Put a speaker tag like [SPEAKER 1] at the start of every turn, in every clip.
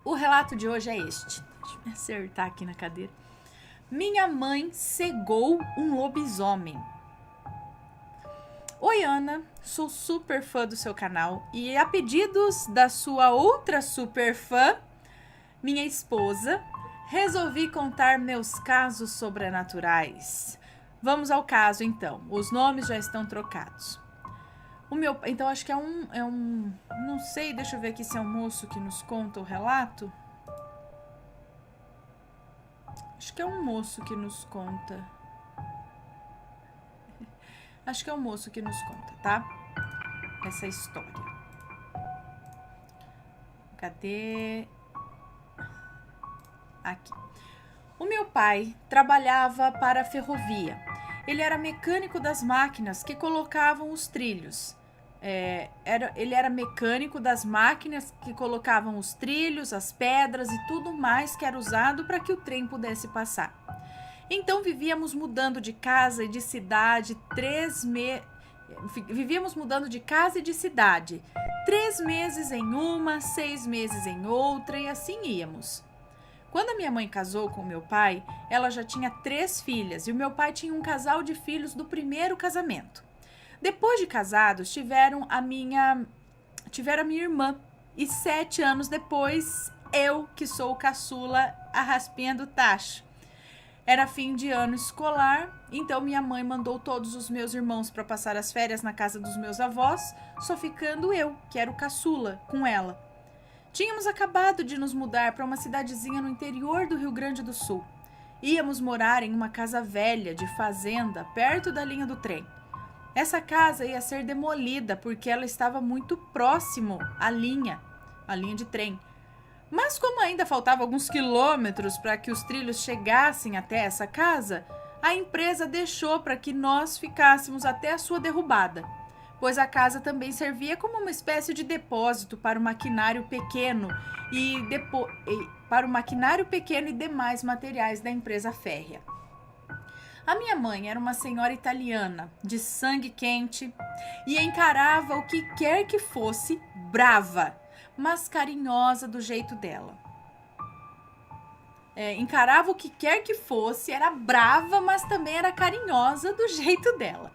[SPEAKER 1] O relato de hoje é este. Deixa eu me acertar aqui na cadeira. Minha mãe cegou um lobisomem. Oi, Ana, sou super fã do seu canal e a pedidos da sua outra super fã, minha esposa, resolvi contar meus casos sobrenaturais. Vamos ao caso, então. Os nomes já estão trocados. Então acho que não sei, deixa eu ver aqui se é um moço que nos conta o relato. Acho que é um moço que nos conta. Acho que é um moço que nos conta, tá? Essa história. Cadê? Aqui. O meu pai trabalhava para a ferrovia. Ele era mecânico das máquinas que colocavam os trilhos. Ele era mecânico das máquinas que colocavam os trilhos, as pedras e tudo mais que era usado para que o trem pudesse passar. Então vivíamos mudando de casa e de cidade 3 meses em uma, 6 meses em outra e assim íamos. Quando a minha mãe casou com meu pai, ela já tinha 3 filhas e o meu pai tinha um casal de filhos do primeiro casamento. Depois de casados, tiveram a minha irmã e 7 anos depois, eu, que sou caçula, a raspinha do tacho. Era fim de ano escolar, então minha mãe mandou todos os meus irmãos para passar as férias na casa dos meus avós, só ficando eu, que era o caçula, com ela. Tínhamos acabado de nos mudar para uma cidadezinha no interior do Rio Grande do Sul. Íamos morar em uma casa velha de fazenda, perto da linha do trem. Essa casa ia ser demolida porque ela estava muito próximo à linha de trem. Mas como ainda faltava alguns quilômetros para que os trilhos chegassem até essa casa, a empresa deixou para que nós ficássemos até a sua derrubada, pois a casa também servia como uma espécie de depósito para o maquinário pequeno e demais materiais da empresa férrea. A minha mãe era uma senhora italiana, de sangue quente, e encarava o que quer que fosse brava, mas carinhosa do jeito dela. Encarava o que quer que fosse, era brava, mas também era carinhosa do jeito dela.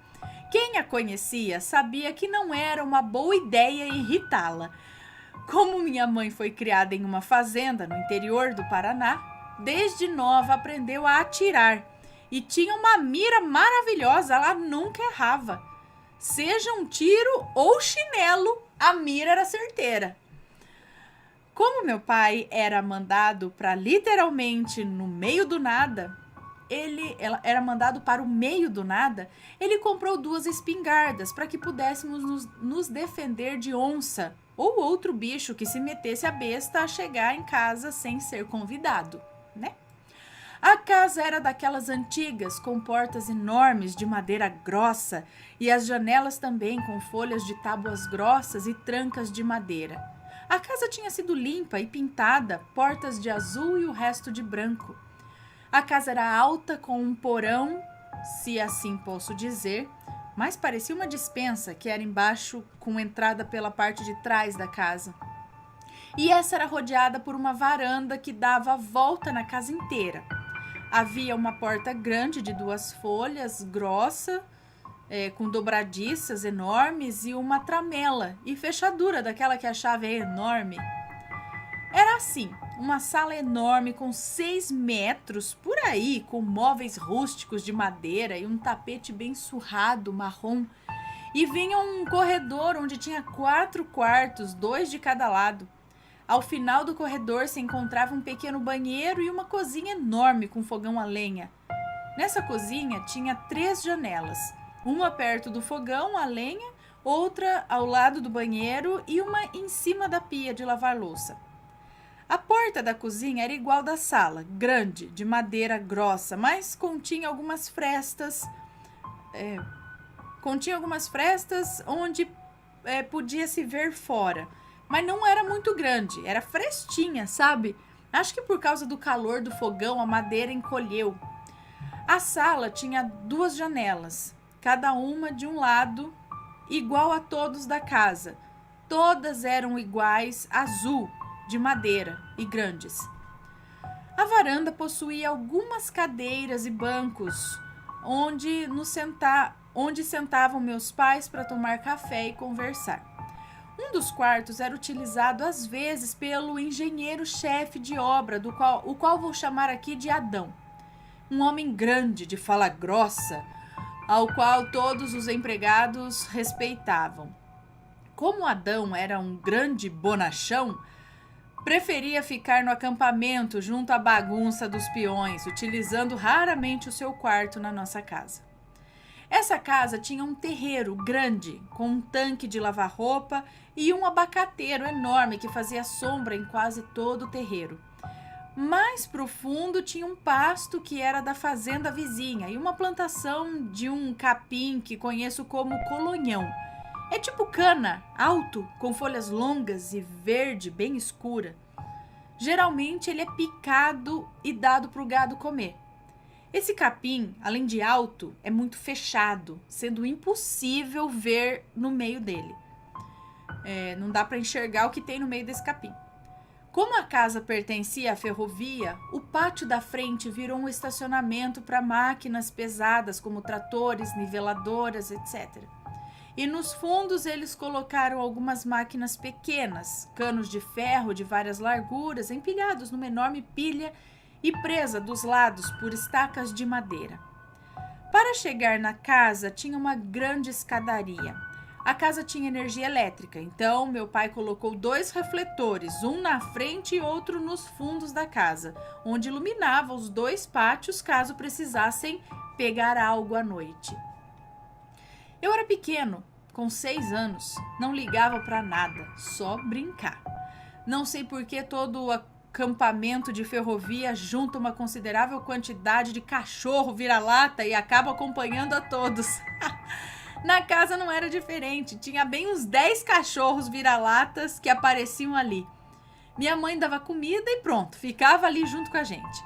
[SPEAKER 1] Quem a conhecia sabia que não era uma boa ideia irritá-la. Como minha mãe foi criada em uma fazenda no interior do Paraná, desde nova aprendeu a atirar. E tinha uma mira maravilhosa, ela nunca errava. Seja um tiro ou chinelo, a mira era certeira. Como meu pai era mandado para literalmente no meio do nada, ela era mandado para o meio do nada, ele comprou 2 espingardas para que pudéssemos nos defender de onça ou outro bicho que se metesse a besta a chegar em casa sem ser convidado, né? A casa era daquelas antigas, com portas enormes de madeira grossa e as janelas também com folhas de tábuas grossas e trancas de madeira. A casa tinha sido limpa e pintada, portas de azul e o resto de branco. A casa era alta com um porão, se assim posso dizer, mas parecia uma despensa que era embaixo com entrada pela parte de trás da casa. E essa era rodeada por uma varanda que dava a volta na casa inteira. Havia uma porta grande de 2 folhas, grossa, com dobradiças enormes e uma tramela e fechadura daquela que a chave é enorme. Era assim, uma sala enorme com 6 metros por aí, com móveis rústicos de madeira e um tapete bem surrado, marrom. E vinha um corredor onde tinha 4 quartos, 2 de cada lado. Ao final do corredor se encontrava um pequeno banheiro e uma cozinha enorme com fogão a lenha. Nessa cozinha tinha 3 janelas, uma perto do fogão a lenha, outra ao lado do banheiro e uma em cima da pia de lavar louça. A porta da cozinha era igual da sala, grande, de madeira grossa, mas continha algumas frestas onde podia se ver fora. Mas não era muito grande, era frestinha, sabe? Acho que por causa do calor do fogão a madeira encolheu. A sala tinha 2 janelas, cada uma de um lado, igual a todos da casa. Todas eram iguais, azul, de madeira e grandes. A varanda possuía algumas cadeiras e bancos onde sentavam meus pais para tomar café e conversar. Um dos quartos era utilizado às vezes pelo engenheiro-chefe de obra, o qual vou chamar aqui de Adão. Um homem grande, de fala grossa, ao qual todos os empregados respeitavam. Como Adão era um grande bonachão, preferia ficar no acampamento junto à bagunça dos peões, utilizando raramente o seu quarto na nossa casa. Essa casa tinha um terreiro grande, com um tanque de lavar roupa e um abacateiro enorme que fazia sombra em quase todo o terreiro. Mais profundo tinha um pasto que era da fazenda vizinha e uma plantação de um capim que conheço como colonhão. É tipo cana, alto, com folhas longas e verde bem escura. Geralmente ele é picado e dado para o gado comer. Esse capim, além de alto, é muito fechado, sendo impossível ver no meio dele. Não dá para enxergar o que tem no meio desse capim. Como a casa pertencia à ferrovia, o pátio da frente virou um estacionamento para máquinas pesadas como tratores, niveladoras, etc. E nos fundos eles colocaram algumas máquinas pequenas, canos de ferro de várias larguras, empilhados numa enorme pilha e presa dos lados por estacas de madeira. Para chegar na casa tinha uma grande escadaria. A casa tinha energia elétrica, então meu pai colocou 2 refletores, um na frente e outro nos fundos da casa, onde iluminava os 2 pátios caso precisassem pegar algo à noite. Eu era pequeno, com 6 anos, não ligava para nada, só brincar. Não sei por que todo o acampamento de ferrovia junta uma considerável quantidade de cachorro vira-lata e acaba acompanhando a todos. Na casa não era diferente, tinha bem uns 10 cachorros vira-latas que apareciam ali. Minha mãe dava comida e pronto, ficava ali junto com a gente.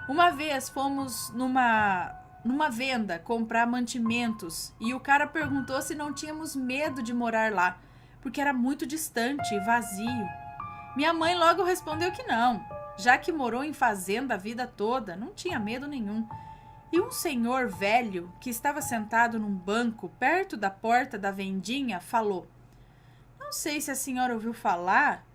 [SPEAKER 1] Uma vez fomos numa venda comprar mantimentos e o cara perguntou se não tínhamos medo de morar lá, porque era muito distante e vazio. Minha mãe logo respondeu que não, já que morou em fazenda a vida toda, não tinha medo nenhum. E um senhor velho que estava sentado num banco perto da porta da vendinha falou: "Não sei se a senhora ouviu falar,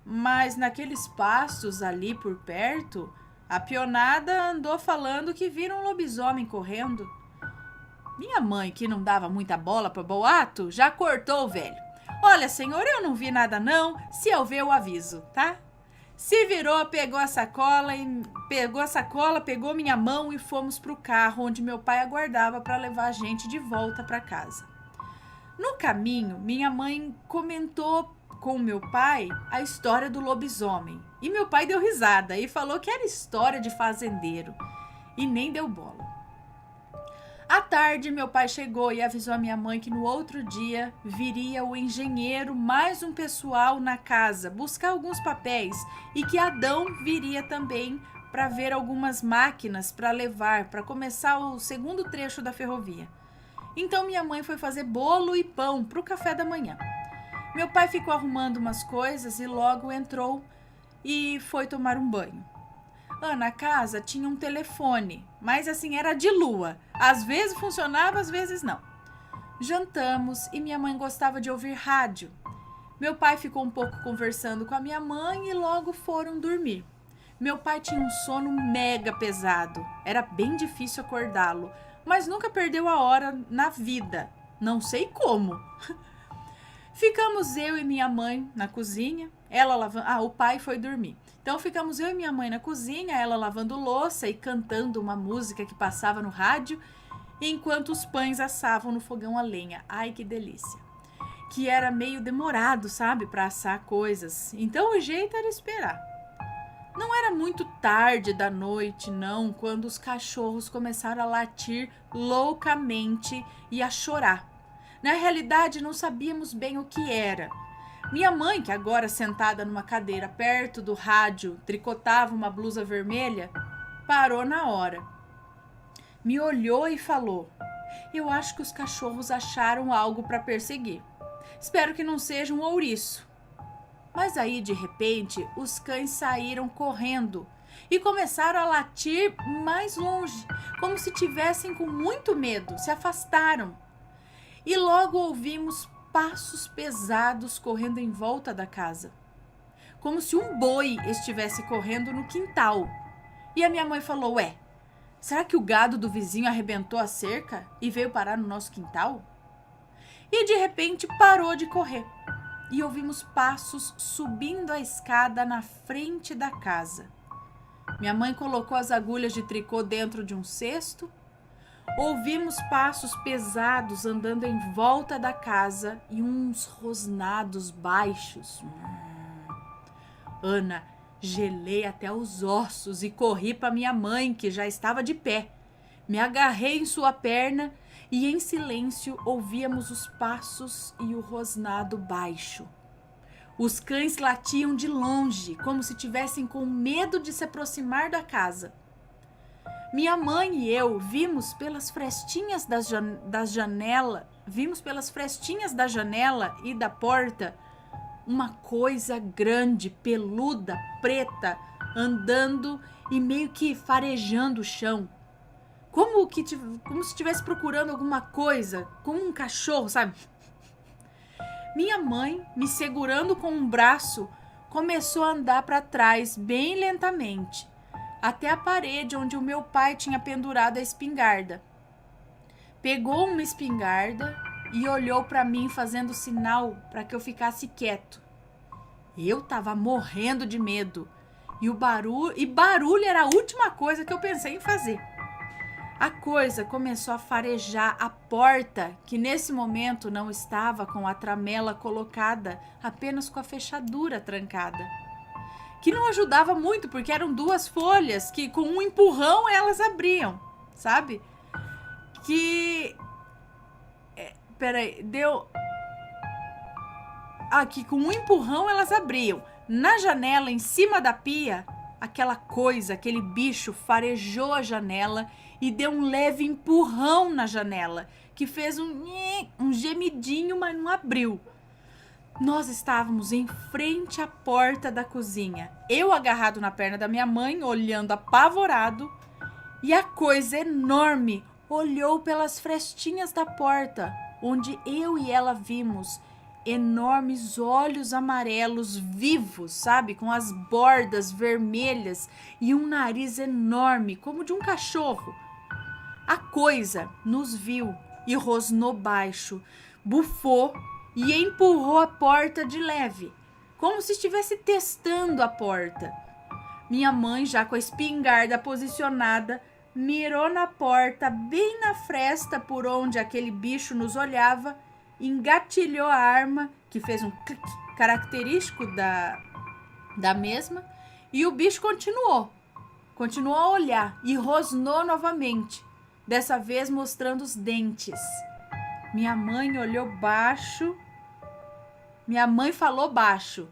[SPEAKER 1] mas naqueles pastos ali por perto, a peonada andou falando que viram um lobisomem correndo." Minha mãe, que não dava muita bola para boato, já cortou o velho. "Olha, senhor, eu não vi nada não, se eu ver eu aviso, tá?" Se virou, pegou a sacola, pegou minha mão e fomos pro carro onde meu pai aguardava para levar a gente de volta para casa. No caminho, minha mãe comentou com meu pai a história do lobisomem. E meu pai deu risada e falou que era história de fazendeiro. E nem deu bola. À tarde, meu pai chegou e avisou a minha mãe que no outro dia viria o engenheiro mais um pessoal na casa buscar alguns papéis e que Adão viria também para ver algumas máquinas para levar para começar o segundo trecho da ferrovia. Então minha mãe foi fazer bolo e pão para o café da manhã. Meu pai ficou arrumando umas coisas e logo entrou e foi tomar um banho. Na casa tinha um telefone, mas assim era de lua. Às vezes funcionava, às vezes não. Jantamos e minha mãe gostava de ouvir rádio. Meu pai ficou um pouco conversando com a minha mãe e logo foram dormir. Meu pai tinha um sono mega pesado. Era bem difícil acordá-lo, mas nunca perdeu a hora na vida. Não sei como. Ficamos eu e minha mãe na cozinha, ela lavando... o pai foi dormir. Então ficamos eu e minha mãe na cozinha, ela lavando louça e cantando uma música que passava no rádio, enquanto os pães assavam no fogão a lenha. Ai, que delícia. Que era meio demorado, sabe, para assar coisas. Então o jeito era esperar. Não era muito tarde da noite, não, quando os cachorros começaram a latir loucamente e a chorar. Na realidade, não sabíamos bem o que era. Minha mãe, que agora sentada numa cadeira perto do rádio, tricotava uma blusa vermelha, parou na hora. Me olhou e falou: "Eu acho que os cachorros acharam algo para perseguir. Espero que não seja um ouriço." Mas aí, de repente, os cães saíram correndo e começaram a latir mais longe, como se tivessem com muito medo, se afastaram. E logo ouvimos passos pesados correndo em volta da casa, como se um boi estivesse correndo no quintal. E a minha mãe falou: ué, será que o gado do vizinho arrebentou a cerca e veio parar no nosso quintal? E de repente parou de correr e ouvimos passos subindo a escada na frente da casa. Minha mãe colocou as agulhas de tricô dentro de um cesto. Ouvimos passos pesados andando em volta da casa e uns rosnados baixos. Ana, gelei até os ossos e corri para minha mãe, que já estava de pé. Me agarrei em sua perna e em silêncio ouvíamos os passos e o rosnado baixo. Os cães latiam de longe, como se tivessem com medo de se aproximar da casa. Minha mãe e eu vimos pelas frestinhas da janela e da porta uma coisa grande, peluda, preta, andando e meio que farejando o chão. Como se estivesse procurando alguma coisa, como um cachorro, sabe? Minha mãe, me segurando com um braço, começou a andar para trás bem lentamente, até a parede onde o meu pai tinha pendurado a espingarda. Pegou uma espingarda e olhou para mim fazendo sinal para que eu ficasse quieto. Eu estava morrendo de medo e barulho era a última coisa que eu pensei em fazer. A coisa começou a farejar a porta, que nesse momento não estava com a tramela colocada, apenas com a fechadura trancada. Que não ajudava muito, porque eram 2 folhas que com um empurrão elas abriam, sabe? Que com um empurrão elas abriam. Na janela, em cima da pia, aquele bicho farejou a janela e deu um leve empurrão na janela, que fez um gemidinho, mas não abriu. Nós estávamos em frente à porta da cozinha, eu agarrado na perna da minha mãe, olhando apavorado, e a coisa enorme olhou pelas frestinhas da porta, onde eu e ela vimos enormes olhos amarelos vivos, sabe? Com as bordas vermelhas e um nariz enorme, como de um cachorro. A coisa nos viu e rosnou baixo, bufou e empurrou a porta de leve, como se estivesse testando a porta. Minha mãe, já com a espingarda posicionada, mirou na porta bem na fresta por onde aquele bicho nos olhava, engatilhou a arma, que fez um clique característico da mesma, e o bicho continuou a olhar e rosnou novamente, dessa vez mostrando os dentes. Minha mãe olhou baixo. Minha mãe falou baixo: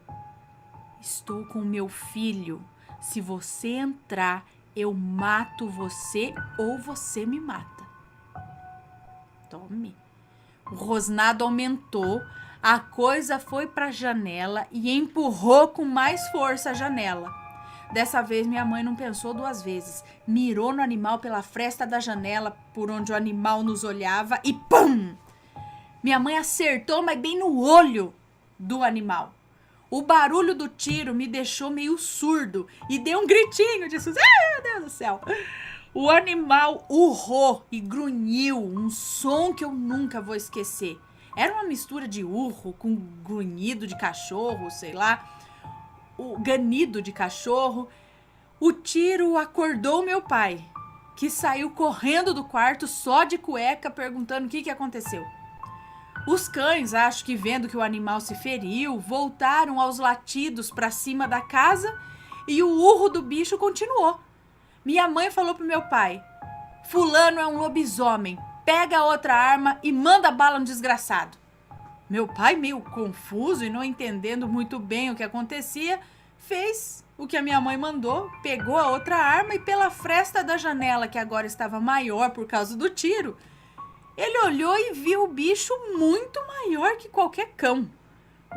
[SPEAKER 1] estou com meu filho. Se você entrar, eu mato você ou você me mata. Tome. O rosnado aumentou, a coisa foi para a janela e empurrou com mais força a janela. Dessa vez minha mãe não pensou 2 vezes, mirou no animal pela fresta da janela por onde o animal nos olhava e pum! Minha mãe acertou, mas bem no olho do animal. O barulho do tiro me deixou meio surdo e deu um gritinho de susto. Ai, meu Deus do céu! O animal urrou e grunhiu, um som que eu nunca vou esquecer. Era uma mistura de urro com grunhido de cachorro, sei lá, o ganido de cachorro. O tiro acordou meu pai, que saiu correndo do quarto só de cueca, perguntando o que aconteceu. Os cães, acho que vendo que o animal se feriu, voltaram aos latidos para cima da casa e o urro do bicho continuou. Minha mãe falou pro meu pai: fulano é um lobisomem, pega outra arma e manda bala no desgraçado. Meu pai, meio confuso e não entendendo muito bem o que acontecia, fez o que a minha mãe mandou, pegou a outra arma e pela fresta da janela, que agora estava maior por causa do tiro, ele olhou e viu o bicho muito maior que qualquer cão,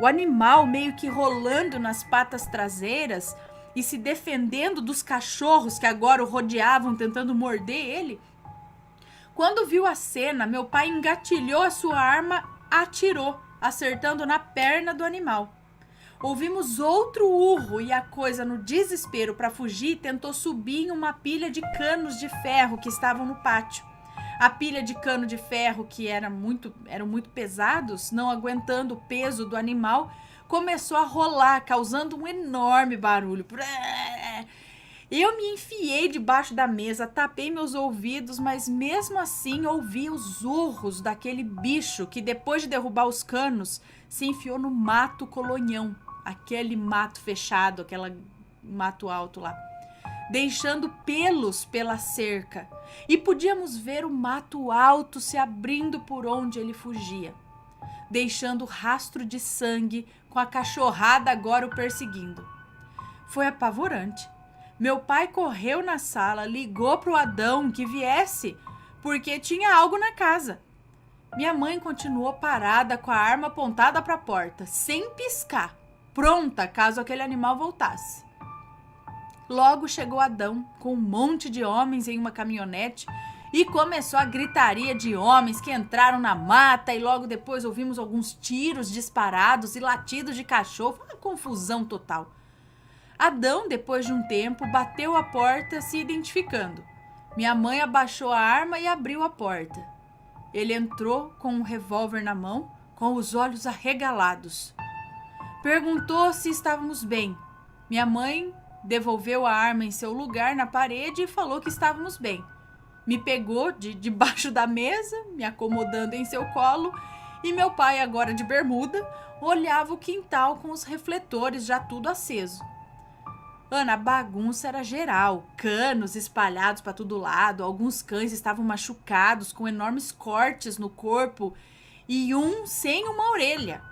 [SPEAKER 1] O animal meio que rolando nas patas traseiras e se defendendo dos cachorros que agora o rodeavam tentando morder ele. Quando viu a cena, meu pai engatilhou a sua arma, atirou, acertando na perna do animal. Ouvimos outro urro e a coisa, no desespero para fugir, tentou subir em uma pilha de canos de ferro que estavam no pátio. A pilha de cano de ferro, que eram muito pesados, não aguentando o peso do animal, começou a rolar, causando um enorme barulho. Eu me enfiei debaixo da mesa, tapei meus ouvidos, mas mesmo assim ouvi os urros daquele bicho que, depois de derrubar os canos, se enfiou no mato colonhão, aquele mato fechado, aquele mato alto lá, deixando pelos pela cerca. E podíamos ver o mato alto se abrindo por onde ele fugia, deixando rastro de sangue, com a cachorrada agora o perseguindo. Foi apavorante. Meu pai correu na sala, ligou para o Adão que viesse, porque tinha algo na casa. Minha mãe continuou parada com a arma apontada para a porta, sem piscar, pronta caso aquele animal voltasse. Logo chegou Adão, com um monte de homens em uma caminhonete, e começou a gritaria de homens que entraram na mata, e logo depois ouvimos alguns tiros disparados e latidos de cachorro. Foi uma confusão total. Adão, depois de um tempo, bateu a porta se identificando. Minha mãe abaixou a arma e abriu a porta. Ele entrou com um revólver na mão, com os olhos arregalados. Perguntou se estávamos bem. Minha mãe devolveu a arma em seu lugar na parede e falou que estávamos bem. Me pegou debaixo da mesa, me acomodando em seu colo, e meu pai, agora de bermuda, olhava o quintal com os refletores já tudo aceso. Ana, a bagunça era geral, canos espalhados para todo lado, alguns cães estavam machucados com enormes cortes no corpo e um sem uma orelha.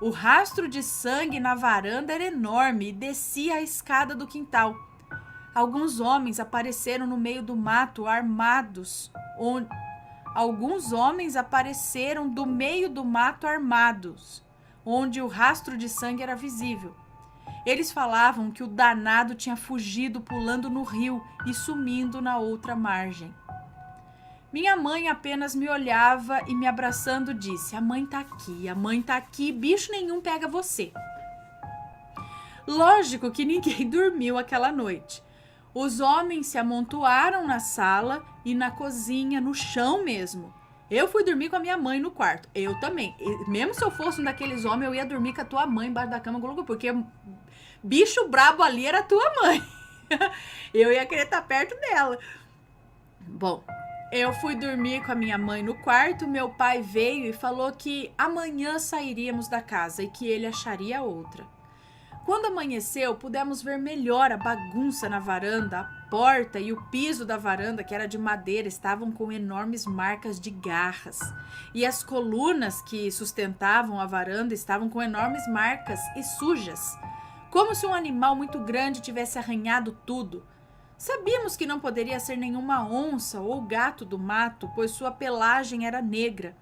[SPEAKER 1] O rastro de sangue na varanda era enorme e descia a escada do quintal. Alguns homens apareceram no meio do mato armados, onde o rastro de sangue era visível. Eles falavam que o danado tinha fugido pulando no rio e sumindo na outra margem. Minha mãe apenas me olhava e, me abraçando, disse: a mãe tá aqui, bicho nenhum pega você. Lógico que ninguém dormiu aquela noite. Os homens se amontoaram na sala e na cozinha, no chão mesmo. Eu fui dormir com a minha mãe no quarto. Eu também. Mesmo se eu fosse um daqueles homens, eu ia dormir com a tua mãe embaixo da cama, porque bicho brabo ali era a tua mãe. Eu ia querer estar perto dela. Bom, eu fui dormir com a minha mãe no quarto. Meu pai veio e falou que amanhã sairíamos da casa e que ele acharia outra. Quando amanheceu, pudemos ver melhor a bagunça na varanda. A porta e o piso da varanda, que era de madeira, estavam com enormes marcas de garras. E as colunas que sustentavam a varanda estavam com enormes marcas e sujas, como se um animal muito grande tivesse arranhado tudo. Sabíamos que não poderia ser nenhuma onça ou gato do mato, pois sua pelagem era negra.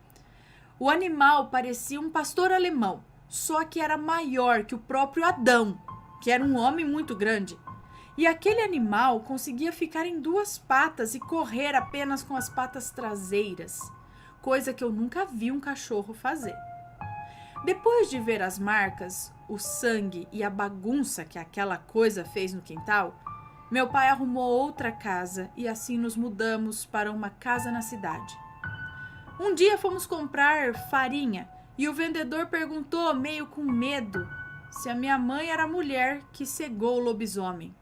[SPEAKER 1] O animal parecia um pastor alemão, só que era maior que o próprio Adão, que era um homem muito grande. E aquele animal conseguia ficar em duas patas e correr apenas com as patas traseiras, coisa que eu nunca vi um cachorro fazer. Depois de ver as marcas, o sangue e a bagunça que aquela coisa fez no quintal, meu pai arrumou outra casa e assim nos mudamos para uma casa na cidade. Um dia fomos comprar farinha e o vendedor perguntou, meio com medo, se a minha mãe era a mulher que cegou o lobisomem.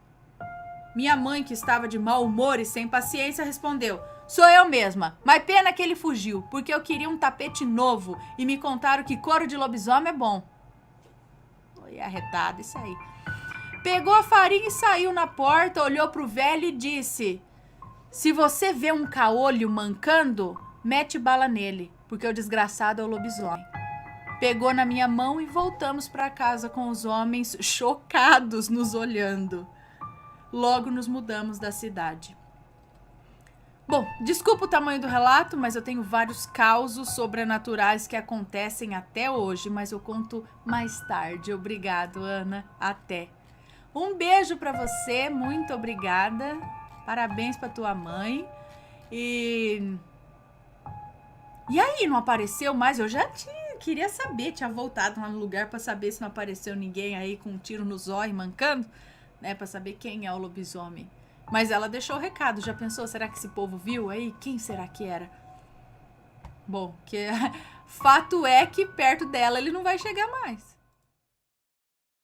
[SPEAKER 1] Minha mãe, que estava de mau humor e sem paciência, respondeu: sou eu mesma, mas pena que ele fugiu, porque eu queria um tapete novo e me contaram que couro de lobisomem é bom. Foi arretado isso aí. Pegou a farinha e saiu na porta, olhou pro velho e disse: se você vê um caolho mancando, mete bala nele, porque o desgraçado é o lobisomem. Pegou na minha mão e voltamos para casa com os homens chocados nos olhando. Logo nos mudamos da cidade. Bom, desculpa o tamanho do relato, mas eu tenho vários causos sobrenaturais que acontecem até hoje, mas eu conto mais tarde. Obrigado, Ana. Até. Um beijo pra você, muito obrigada. Parabéns pra tua mãe. E aí, não apareceu mais? Eu já queria saber, tinha voltado lá no lugar pra saber se não apareceu ninguém aí com um tiro no zóio, mancando, né, pra saber quem é o lobisomem. Mas ela deixou o recado, já pensou? Será que esse povo viu aí? Quem será que era? Bom, fato é que perto dela ele não vai chegar mais.